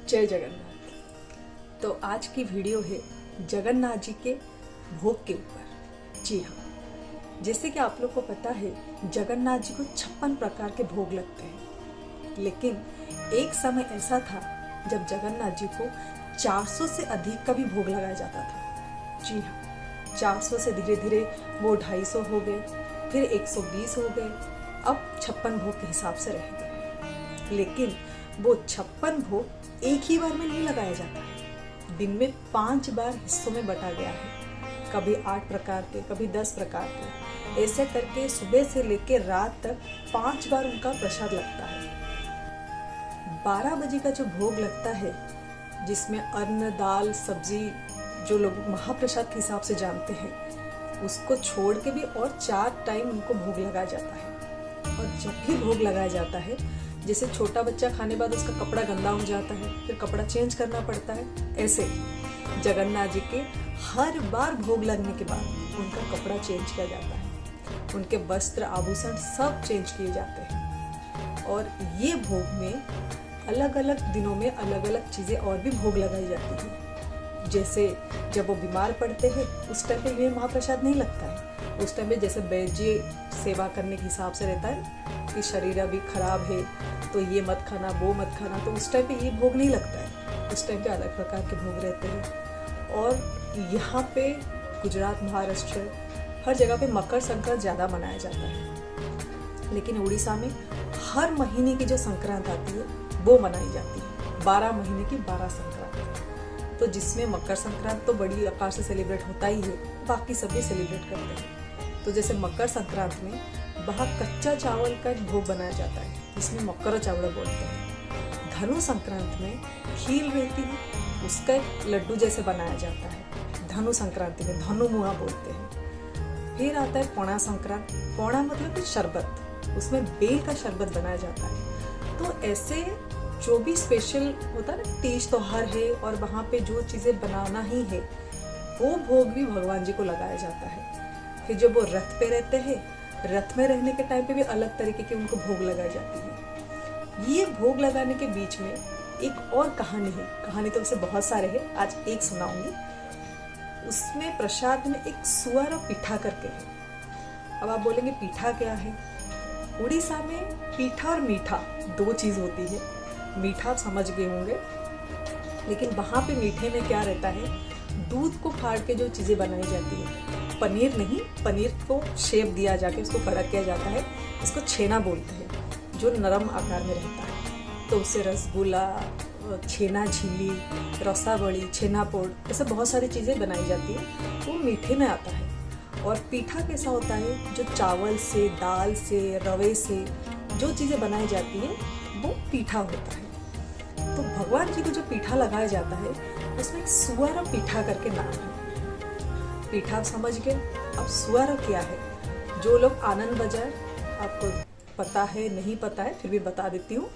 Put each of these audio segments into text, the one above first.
जय जगन्नाथ। तो आज की वीडियो है जगन्नाथ जी के भोग के ऊपर। जी हाँ, जैसे कि आप लोग को पता है जगन्नाथ जी को 56 प्रकार के भोग लगते हैं, लेकिन एक समय ऐसा था जब जगन्नाथ जी को 400 से अधिक का भी भोग लगाया जाता था। जी हाँ, 400 से धीरे धीरे वो 250 हो गए, फिर 120 हो गए, अब 56 भोग के हिसाब से रह गए। लेकिन वो 56 भोग एक ही बार में नहीं लगाया जाता है, दिन में 5 बार हिस्सों में बटा गया है। कभी 8 प्रकार के, कभी 10 प्रकार के, ऐसे करके सुबह से लेकर रात तक 5 बार उनका प्रसाद लगता है। 12 बजे का जो भोग लगता है, जिसमें अन्न, दाल, सब्जी जो लोग महाप्रसाद के हिसाब से जानते हैं, उसको छोड़ के भी और 4 टाइम उनको भोग लगाया जाता है। और जब भी भोग लगाया जाता है, जैसे छोटा बच्चा खाने बाद उसका कपड़ा गंदा हो जाता है, फिर कपड़ा चेंज करना पड़ता है, ऐसे जगन्नाथ जी के हर बार भोग लगने के बाद उनका कपड़ा चेंज किया जाता है, उनके वस्त्र, आभूषण सब चेंज किए जाते हैं। और ये भोग में अलग अलग दिनों में अलग अलग चीज़ें और भी भोग लगाई जाती हैं। जैसे जब वो बीमार पड़ते हैं उस टाइम पे ये महाप्रसाद नहीं लगता है, उस टाइम पे जैसे वैद्य सेवा करने के हिसाब से रहता है कि शरीर अभी खराब है तो ये मत खाना, वो मत खाना, तो उस टाइम पे ये भोग नहीं लगता है। उस टाइम पे अलग प्रकार के भोग रहते हैं। और यहाँ पे गुजरात, महाराष्ट्र, हर जगह पे मकर संक्रांति ज़्यादा मनाया जाता है, लेकिन उड़ीसा में हर महीने की जो संक्रांत आती है वो मनाई जाती है। 12 महीने की 12 संक्रांत, तो जिसमें मकर संक्रांत तो बड़ी आकार से सेलिब्रेट होता ही है, बाकी सभी सेलिब्रेट करते हैं। तो जैसे मकर संक्रांत में वहाँ कच्चा चावल का एक भोग बनाया जाता है, जिसमें मकर चावल बोलते हैं। धनु संक्रांति में खीर रहती है, उसका एक लड्डू जैसे बनाया जाता है। धनु संक्रांति में धनु मुआ बोलते हैं। फिर आता है पौना संक्रांति। पौना मतलब कि शरबत, उसमें बेल का शरबत बनाया जाता है। तो ऐसे जो भी स्पेशल होता है ना, तीज त्योहार है और वहाँ पे जो चीज़ें बनाना ही है, वो भोग भी भगवान जी को लगाया जाता है। फिर जब वो रथ पे रहते हैं, रथ में रहने के टाइम पे भी अलग तरीके के उनको भोग लगाई जाती है। ये भोग लगाने के बीच में एक और कहानी है। कहानी तो उसे बहुत सारे हैं, आज एक सुनाऊंगी। उसमें प्रसाद में एक सुअर और पीठा करके है। अब आप बोलेंगे पीठा क्या है? उड़ीसा में पीठा और मीठा 2 चीज़ होती है। मीठा आप समझ गए होंगे, लेकिन वहाँ पे मीठे में क्या रहता है, दूध को फाड़ के जो चीज़ें बनाई जाती है, पनीर नहीं, पनीर को शेप दिया जाके उसको कड़ा किया जाता है, इसको छेना बोलते हैं, जो नरम आकार में रहता है। तो उससे रसगुल्ला, छेना झिल्ली, रसावड़ी, छेना पोड़, ऐसे बहुत सारी चीज़ें बनाई जाती है, वो मीठे में आता है। और पीठा कैसा होता है, जो चावल से, दाल से, रवे से जो चीज़ें बनाई जाती है वो पीठा होता है। तो भगवान जी को जो पीठा लगाया जाता है उसमें एक सुअर और पीठा करके नाम है। पीठा समझ गए, अब सुअर क्या है? जो लोग आनंद बाजार, आपको पता है नहीं पता है फिर भी बता देती हूँ,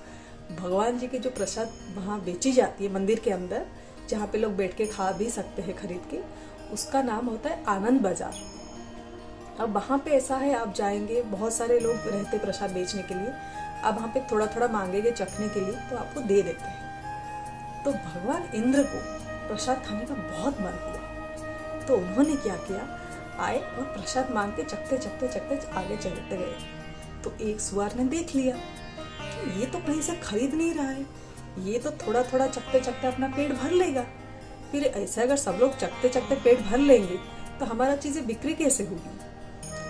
भगवान जी की जो प्रसाद वहाँ बेची जाती है मंदिर के अंदर, जहाँ पे लोग बैठ के खा भी सकते हैं खरीद के, उसका नाम होता है आनंद बाजार। अब वहाँ पे ऐसा है, आप जाएंगे, बहुत सारे लोग रहते प्रसाद बेचने के लिए, आप वहाँ पे थोड़ा थोड़ा मांगेंगे चखने के लिए तो आपको दे देते हैं। तो भगवान इंद्र को प्रसाद खाने का बहुत मन हुआ, तो उन्होंने क्या किया, आए और प्रसाद मांग के चखते चखते चखते आगे चलते गए। तो एक सुअर ने देख लिया कि ये तो कहीं से खरीद नहीं रहा है, ये तो थोड़ा थोड़ा चखते चखते अपना पेट भर लेगा। फिर ऐसे अगर सब लोग चखते चखते पेट भर लेंगे तो हमारा चीज़ें बिक्री कैसे होगी?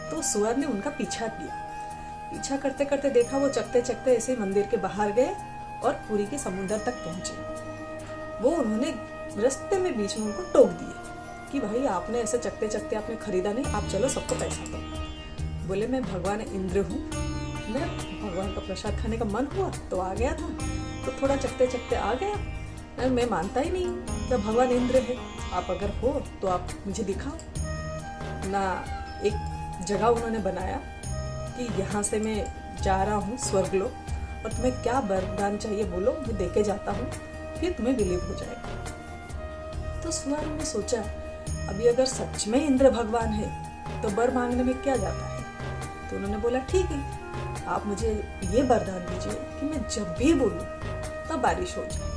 तो सुअर ने उनका पीछा किया। पीछा करते करते देखा वो चखते चखते ऐसे मंदिर के बाहर गए और पुरी के समुद्र तक पहुंचे। वो उन्होंने रास्ते में बीच में उनको टोक दिए कि भाई आपने ऐसे चखते चखते आपने खरीदा नहीं, आप चलो सबको पैसा दो। बोले मैं भगवान इंद्र हूँ, मैं भगवान का प्रसाद खाने का मन हुआ तो आ गया था, तो थोड़ा चखते चखते आ गया, मैं मानता ही नहीं हूँ कि भगवान इंद्र है। आप अगर हो तो आप मुझे दिखाओ ना। एक जगह उन्होंने बनाया कि यहाँ से मैं जा रहा हूँ स्वर्गलोक और तुम्हें क्या वरदान चाहिए बोलो, मैं देके जाता हूँ, फिर तुम्हें बिलीव हो जाएगा। तो सुअर ने सोचा अभी अगर सच में इंद्र भगवान है तो वर मांगने में क्या जाता है। तो उन्होंने बोला ठीक है, आप मुझे ये वरदान दीजिए कि मैं जब भी बोलूँ तब बारिश हो जाए।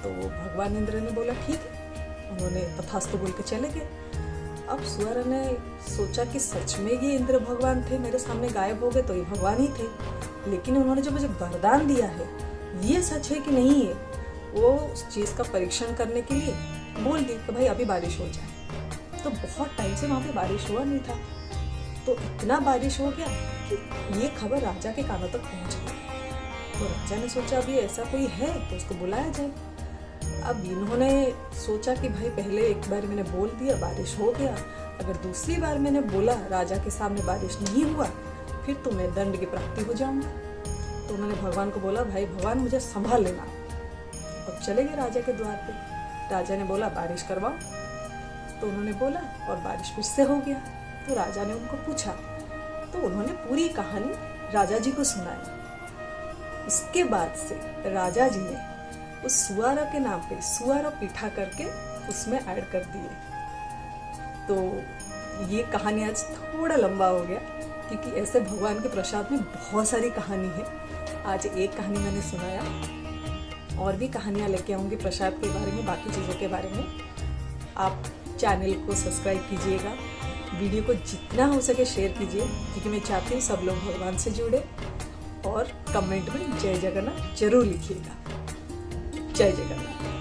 तो भगवान इंद्र ने बोला ठीक है, उन्होंने तथास्तु बोल के चले गए। अब सुअर ने सोचा कि सच में ये इंद्र भगवान थे, मेरे सामने गायब हो गए तो ये भगवान ही थे, लेकिन उन्होंने जो मुझे वरदान दिया है ये सच है कि नहीं है, वो उस चीज़ का परीक्षण करने के लिए बोल दी कि भाई अभी बारिश हो जाए। तो बहुत टाइम से वहाँ पे बारिश हुआ नहीं था, तो इतना बारिश हो गया कि ये खबर राजा के कानों तक पहुँच गई। तो राजा ने सोचा अभी ऐसा कोई है तो उसको बुलाया जाए। अब इन्होंने सोचा कि भाई पहले एक बार मैंने बोल दिया, बारिश हो गया, अगर दूसरी बार मैंने बोला राजा के सामने बारिश नहीं हुआ फिर तो मैं दंड की प्राप्ति हो जाऊंगा। तो उन्होंने भगवान को बोला भाई भगवान मुझे संभाल लेना। अब चले गए राजा के द्वार पे। राजा ने बोला बारिश करवाओ, तो उन्होंने बोला और बारिश फिर से हो गया। तो राजा ने उनको पूछा, तो उन्होंने पूरी कहानी राजा जी को सुनाई। उसके बाद से राजा जी ने उस सुअर के नाम पे सुअर पीठा करके उसमें ऐड कर दिए। तो ये कहानी आज थोड़ा लंबा हो गया क्योंकि ऐसे भगवान के प्रसाद में बहुत सारी कहानी है। आज एक कहानी मैंने सुनाया, और भी कहानियाँ लेके आऊँगी प्रसाद के बारे में, बाकी चीज़ों के बारे में। आप चैनल को सब्सक्राइब कीजिएगा, वीडियो को जितना हो सके शेयर कीजिए, क्योंकि मैं चाहती हूँ सब लोग भगवान से जुड़े। और कमेंट में जय जगन्नाथ जरूर लिखिएगा। जय जगन्नाथ।